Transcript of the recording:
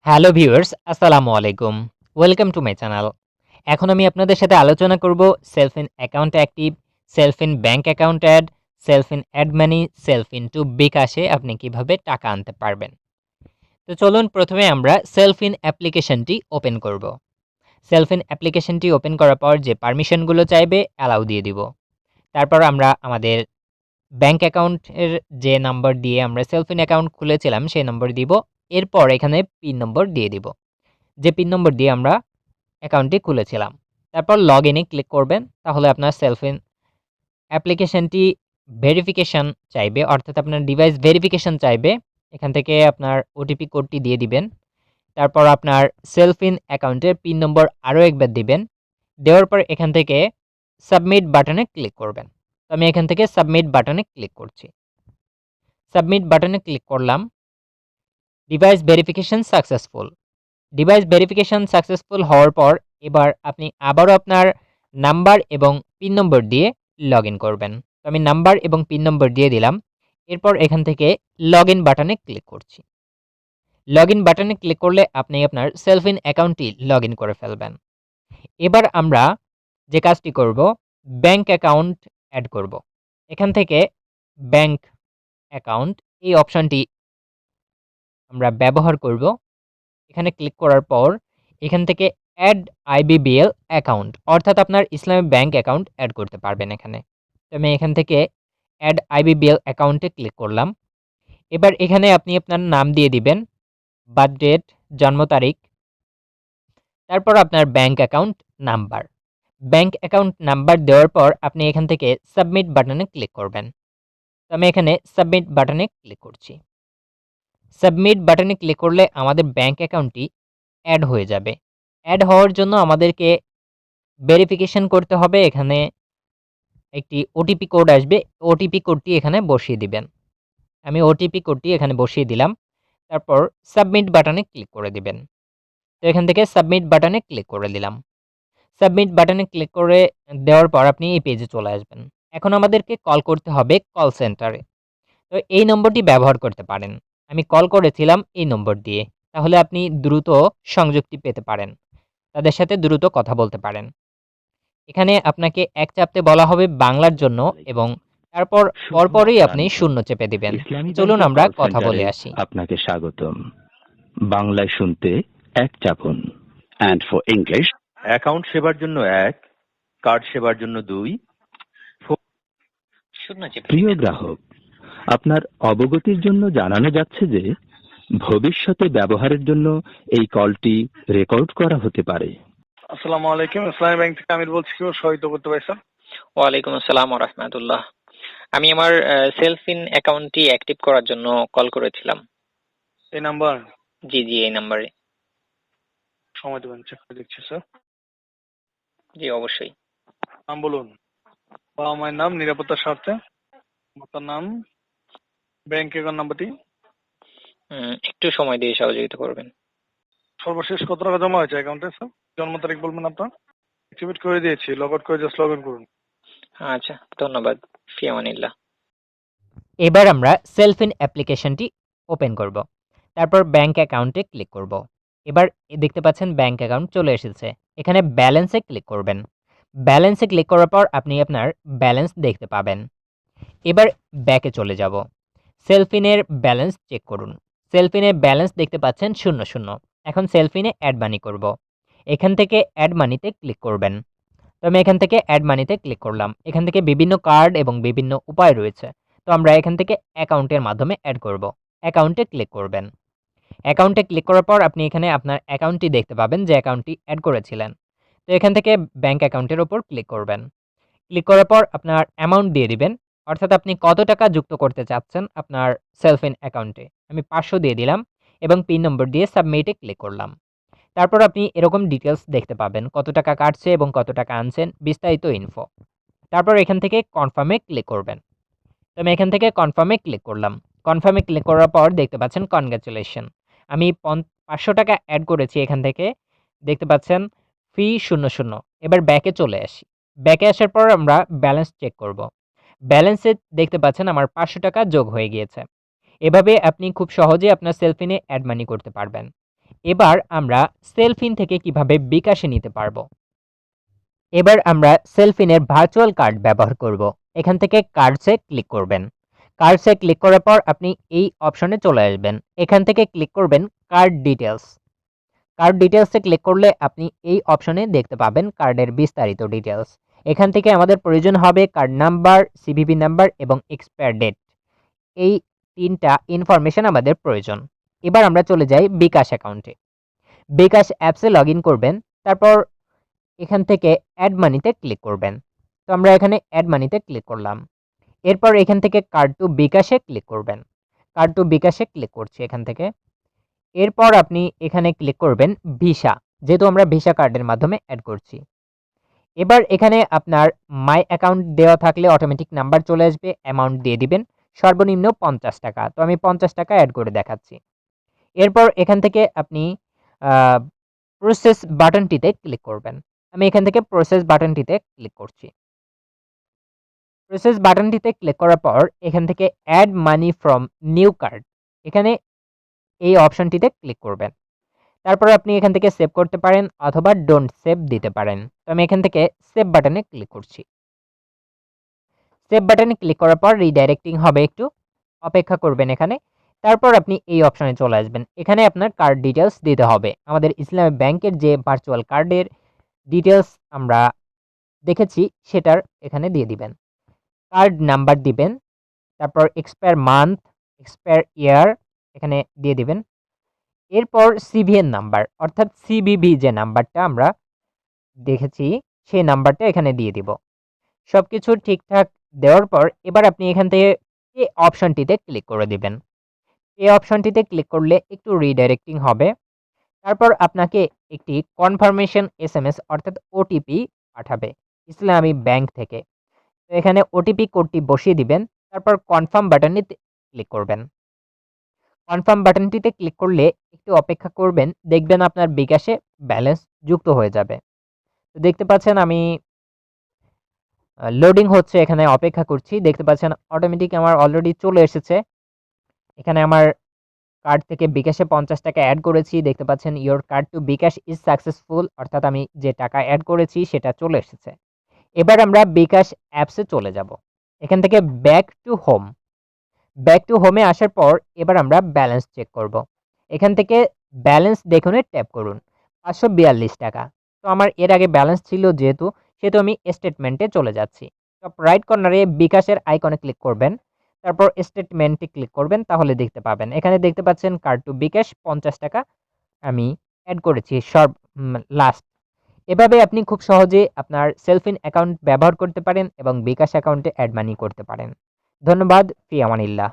Hello viewers, আসসালামু আলাইকুম। Welcome to my channel. এখন আমি আপনাদের সাথে আলোচনা করব self in account active, self in bank account add, self in add money, self in to বিকাশে আপনি কিভাবে টাকা আনতে পারবেন। তো চলুন প্রথমে আমরা সেলফ ইন অ্যাপ্লিকেশনটি ওপেন করব। সেলফ ইন অ্যাপ্লিকেশনটি ওপেন করার পর যে পারমিশনগুলো চাইবে অ্যালাউ দিয়ে দিব। তারপর আমরা আমাদের ব্যাংক অ্যাকাউন্টের যে নাম্বার দিয়ে আমরা সেলফ ইন অ্যাকাউন্ট খুলেছিলাম সেই নম্বর দিব। এরপর এখানে পিন নম্বর দিয়ে দিব। যে পিন নম্বর দিয়ে আমরা অ্যাকাউন্টটি খুলেছিলাম। তারপর লগইনে ক্লিক করবেন। তাহলে আপনার সেলফ ইন অ্যাপ্লিকেশনটি ভেরিফিকেশন চাইবে, অর্থাৎ আপনার ডিভাইস ভেরিফিকেশন চাইবে। এখান থেকে আপনার ওটিপি কোডটি দিয়ে দিবেন। তারপর আপনার সেলফ ইন অ্যাকাউন্টের পিন নম্বর আরও একবার দিবেন। দেওয়ার পর এখান থেকে সাবমিট বাটনে ক্লিক করবেন। তো আমি এখান থেকে সাবমিট বাটনে ক্লিক করছি। সাবমিট বাটনে ক্লিক করলাম। Device verification successful. Device verification successful হওয়ার পর এবার আপনি আবারও আপনার নাম্বার এবং পিন নম্বর দিয়ে লগইন করবেন। তো আমি নাম্বার এবং পিন নম্বর দিয়ে দিলাম। এরপর এখান থেকে লগইন বাটনে ক্লিক করছি। লগইন বাটনে ক্লিক করলে আপনি আপনার সেলফ ইন অ্যাকাউন্টটি লগইন করে ফেলবেন। এবার আমরা যে কাজটি করব, ব্যাংক অ্যাকাউন্ট অ্যাড করব। এখান থেকে ব্যাংক অ্যাকাউন্ট এই অপশনটি আমরা ব্যবহার করব। এখানে ক্লিক করার পর এখান থেকে অ্যাড আইবিবিএল অ্যাকাউন্ট, অর্থাৎ আপনার ইসলামী ব্যাংক অ্যাকাউন্ট অ্যাড করতে পারবেন এখানে। তো আমি এখান থেকে অ্যাড আইবিবিএল অ্যাকাউন্টে ক্লিক করলাম। এবার এখানে আপনি আপনার নাম দিয়ে দিবেন, বার্থ ডেট, জন্ম তারিখ, তারপর আপনার bank account number. Bank account number দেওয়ার পর আপনি এখান থেকে সাবমিট বাটনে ক্লিক করবেন। তো আমি এখানে সাবমিট বাটনে ক্লিক করছি। সাবমিট বাটনে ক্লিক করলে আমাদের ব্যাংক অ্যাকাউন্টটি অ্যাড হয়ে যাবে। অ্যাড হওয়ার জন্য আমাদেরকে ভেরিফিকেশন করতে হবে। এখানে একটি ওটিপি কোড আসবে। ওটিপি কোডটি এখানে বসিয়ে দিবেন। আমি ওটিপি কোডটি এখানে বসিয়ে দিলাম। তারপর সাবমিট বাটনে ক্লিক করে দিবেন। তো এখান থেকে সাবমিট বাটনে ক্লিক করে দিলাম। সাবমিট বাটনে ক্লিক করে দেওয়ার পর আপনি এই পেজে চলে আসবেন। এখন আমাদেরকে কল করতে হবে কল সেন্টারে। তো এই নম্বরটি ব্যবহার করতে পারেন। আমি কল করেছিলাম এই নম্বর দিয়ে। তাহলে আপনি দ্রুত সংযুক্তি পেতে পারেন। তাদের সাথে দ্রুত কথা বলতে পারেন। এখানে আপনাকে এক চাপতে বলা হবে বাংলার জন্য এবং তারপর শুভ পরপরই আপনি অপরাহ্ন। শূন্য চেপে দিবেন। ইসলামী চলুন ব্যাংকের আমরা কল কথা সেন্টারে বলে আসি। আপনাকে স্বাগতম। বাংলায় শুনতে এক চাপুন। And for English, অ্যাকাউন্ট সেবার জন্য 1, কার্ড সেবার জন্য 2, শূন্য চেপে প্রিয় দিবেন। গ্রাহক, আপনার অবগতির জন্য জানানো যাচ্ছে যে ভবিষ্যতে ব্যবহারের জন্য এই কলটি রেকর্ড করা হতে পারে। আসসালামু আলাইকুম, ইসলামী ব্যাংক থেকে আমির বলছি। কেউ সহায়তা করতে পারি স্যার? ওয়ালাইকুম আসসালাম ওয়া রাহমাতুল্লাহ। আমি আমার সেলফ ইন অ্যাকাউন্টটি অ্যাক্টিভ করার জন্য কল করেছিলাম। এই নাম্বার জি জি, এই নাম্বারে। সময় দেবেন, চেক করে দেখছি স্যার। জি অবশ্যই। নাম বলুন। বাবা মায়ের নাম নিরাপত্তার স্বার্থে, মাতার নাম, ব্যাংক অ্যাকাউন্ট নাম্বারটি। একটু সময় দিয়ে সহযোগিতা করবেন। সর্বশেষ কত টাকা জমা হয়েছে অ্যাকাউন্টে স্যার? জন্ম তারিখ বলবেন আপনার। অ্যাক্টিভেট করে দিয়েছি, লগ আউট করে জাস্ট লগ ইন করুন। আচ্ছা, ধন্যবাদ। ফি আমানিল্লাহ। এবার আমরা সেলফ ইন অ্যাপ্লিকেশনটি ওপেন করব। তারপর ব্যাংক অ্যাকাউন্টে ক্লিক করব। এবার দেখতে পাচ্ছেন ব্যাংক অ্যাকাউন্ট চলে এসেছে। এখানে ব্যালেন্সে ক্লিক করবেন। ব্যালেন্সে ক্লিক করার পর আপনি আপনার ব্যালেন্স দেখতে পাবেন। এবার ব্যাকে চলে যাব। সেলফ ইনের ব্যালেন্স চেক করুন। সেলফ ইনের ব্যালেন্স দেখতে পাচ্ছেন 00। এখন সেলফ ইনে অ্যাড মানি করব। এখান থেকে অ্যাড মানিতে ক্লিক করবেন। তো আমি এখান থেকে অ্যাড মানিতে ক্লিক করলাম। এখান থেকে বিভিন্ন কার্ড এবং বিভিন্ন উপায় রয়েছে। তো আমরা এখান থেকে অ্যাকাউন্টের মাধ্যমে অ্যাড করব। অ্যাকাউন্টে ক্লিক করবেন। অ্যাকাউন্টে ক্লিক করার পর আপনি এখানে আপনার অ্যাকাউন্টটি দেখতে পাবেন যে অ্যাকাউন্টটি অ্যাড করেছিলেন। তো এখান থেকে ব্যাংক অ্যাকাউন্টের উপর ক্লিক করবেন। ক্লিক করার পর আপনার অ্যামাউন্ট দিয়ে দিবেন, অর্থাৎ আপনি কত টাকা যুক্ত করতে চাচ্ছেন আপনার সেলফ ইন অ্যাকাউন্টে। আমি 500 দিয়ে দিলাম এবং পিন নম্বর দিয়ে সাবমিটে ক্লিক করলাম। তারপর আপনি এরকম ডিটেলস দেখতে পাবেন, কত টাকা কাটছে এবং কত টাকা আনছেন, বিস্তারিত ইনফো। তারপর এখান থেকে কনফার্মে ক্লিক করবেন। তো আমি এখান থেকে কনফার্মে ক্লিক করলাম। কনফার্মে ক্লিক করার পর দেখতে পাচ্ছেন কনগ্রাচুলেশন। আমি 500 টাকা অ্যাড করেছি। এখান থেকে দেখতে পাচ্ছেন ফি 00। এবার ব্যাকে চলে আসি। ব্যাকে আসার পর আমরা ব্যালেন্স চেক করব। ব্যালেন্সে দেখতে পাচ্ছেন আমার 500 টাকা যোগ হয়ে গিয়েছে। এভাবে আপনি খুব সহজেই আপনার সেলফ ইনে অ্যাড মানি করতে পারবেন। এবার আমরা সেলফিন থেকে কিভাবে বিকাশে নিতে পারবো। এবার আমরা সেলফিনের ভার্চুয়াল কার্ড ব্যবহার করব। এখান থেকে কার্ডসে ক্লিক করবেন। কার্ডসে ক্লিক করার পর আপনি এই অপশনে চলে আসবেন। এখান থেকে ক্লিক করবেন কার্ড ডিটেলস। কার্ড ডিটেলসে ক্লিক করলে আপনি এই অপশনে দেখতে পাবেন কার্ডের বিস্তারিত ডিটেলস। এখান থেকে আমাদের প্রয়োজন হবে কার্ড নাম্বার, সিভিভি নাম্বার এবং এক্সপায়ার ডেট। এই 3টা ইনফরমেশন আমাদের প্রয়োজন। এবার আমরা চলে যাই বিকাশ অ্যাকাউন্টে। বিকাশ অ্যাপসে লগইন করবেন, তারপর এখান থেকে অ্যাড মানিতে ক্লিক করবেন। তো আমরা এখানে অ্যাড মানিতে ক্লিক করলাম। এরপর এখান থেকে কার্ড টু বিকাশে ক্লিক করবেন। কার্ড টু বিকাশে ক্লিক করছি এখান থেকে। এরপর আপনি এখানে ক্লিক করবেন ভিসা, যেহেতু আমরা ভিসা কার্ডের মাধ্যমে অ্যাড করছি। এবার এখানে আপনার মাই অ্যাকাউন্ট দেওয়া থাকলে অটোমেটিক নাম্বার চলে আসবে, অ্যামাউন্ট দিয়ে দিবেন, সর্বনিম্ন 50 টাকা। তো আমি 50 টাকা অ্যাড করে দেখাচ্ছি। এরপর এখান থেকে আপনি প্রসেস বাটনটিতে ক্লিক করবেন। আমি এখান থেকে প্রসেস বাটনটিতে ক্লিক করছি। প্রসেস বাটনটিতে ক্লিক করার পর এখান থেকে add money from new card, এখানে এই অপশনটিতে ক্লিক করবেন। তারপর আপনি এখান থেকে সেভ করতে পারেন অথবা ডোন্ট সেভ দিতে পারেন। তো আমি এখান থেকে সেভ বাটনে ক্লিক করছি। সেভ বাটনে ক্লিক করার পর রিডাইরেক্টিং হবে, একটু অপেক্ষা করবেন এখানে। তারপর আপনি এই অপশনে চলে আসবেন। এখানে আপনার কার্ড ডিটেলস দিতে হবে। আমাদের ইসলামী ব্যাংকের যে ভার্চুয়াল কার্ডের ডিটেলস আমরা দেখেছি সেটার এখানে দিয়ে দিবেন। কার্ড নাম্বার দিবেন, তারপর এক্সপায়ার মান্থ, এক্সপায়ার ইয়ার এখানে দিয়ে দিবেন। এরপর সিভিএন নাম্বার অর্থাৎ সিবিভি যে নাম্বারটা আমরা দেখেছি সেই নাম্বারটা এখানে দিয়ে দিব। সবকিছু ঠিকঠাক দেওয়ার পর এবার আপনি এখান থেকে এই অপশনটিতে ক্লিক করে দিবেন। এই অপশনটিতে ক্লিক করলে একটু রিডাইরেক্টিং হবে। তারপর আপনাকে একটি কনফার্মেশন এসএমএস অর্থাৎ ওটিপি পাঠাবে ইসলামী ব্যাংক থেকে। তো এখানে ওটিপি কোডটি বসিয়ে দিবেন, তারপর কনফার্ম বাটনটিতে ক্লিক করবেন। কনফার্ম বাটনটিতে ক্লিক করলে একটু অপেক্ষা করবেন, দেখবেন আপনার বিকাশে ব্যালেন্স যুক্ত হয়ে যাবে। তো দেখতে পাচ্ছেন আমি লোডিং হচ্ছে, এখানে অপেক্ষা করছি। দেখতে পাচ্ছেন অটোমেটিক আমার অলরেডি চলে এসেছে। এখানে আমার কার্ড থেকে বিকাশে 50 টাকা অ্যাড করেছি। দেখতে পাচ্ছেন your card to bKash is successful, অর্থাৎ আমি যে টাকা অ্যাড করেছি সেটা চলে এসেছে। এবার আমরা বিকাশ অ্যাপসে চলে যাব। এখান থেকে back to home. Back to হোমে আসার পর এবার আমরা ব্যালেন্স চেক করব। এখান থেকে ব্যালেন্স দেখুনে ট্যাপ করুন, 542 টাকা। তো আমার এর আগে ব্যালেন্স ছিল যেহেতু, সেহেতু আমি স্টেটমেন্টে চলে যাচ্ছি। টপ রাইট কর্নারে বিকাশের আইকনে ক্লিক করবেন, তারপর স্টেটমেন্টে ক্লিক করবেন, তাহলে দেখতে পাবেন। এখানে দেখতে পাচ্ছেন কার্ড টু বিকাশ 50 টাকা আমি অ্যাড করেছি লাস্ট। এভাবে আপনি খুব সহজে আপনার সেলফিন অ্যাকাউন্ট ব্যবহার করতে পারেন এবং বিকাশ অ্যাকাউন্টে অ্যাড মানি করতে পারেন। ধন্যবাদ। ফি আমানিল্লাহ।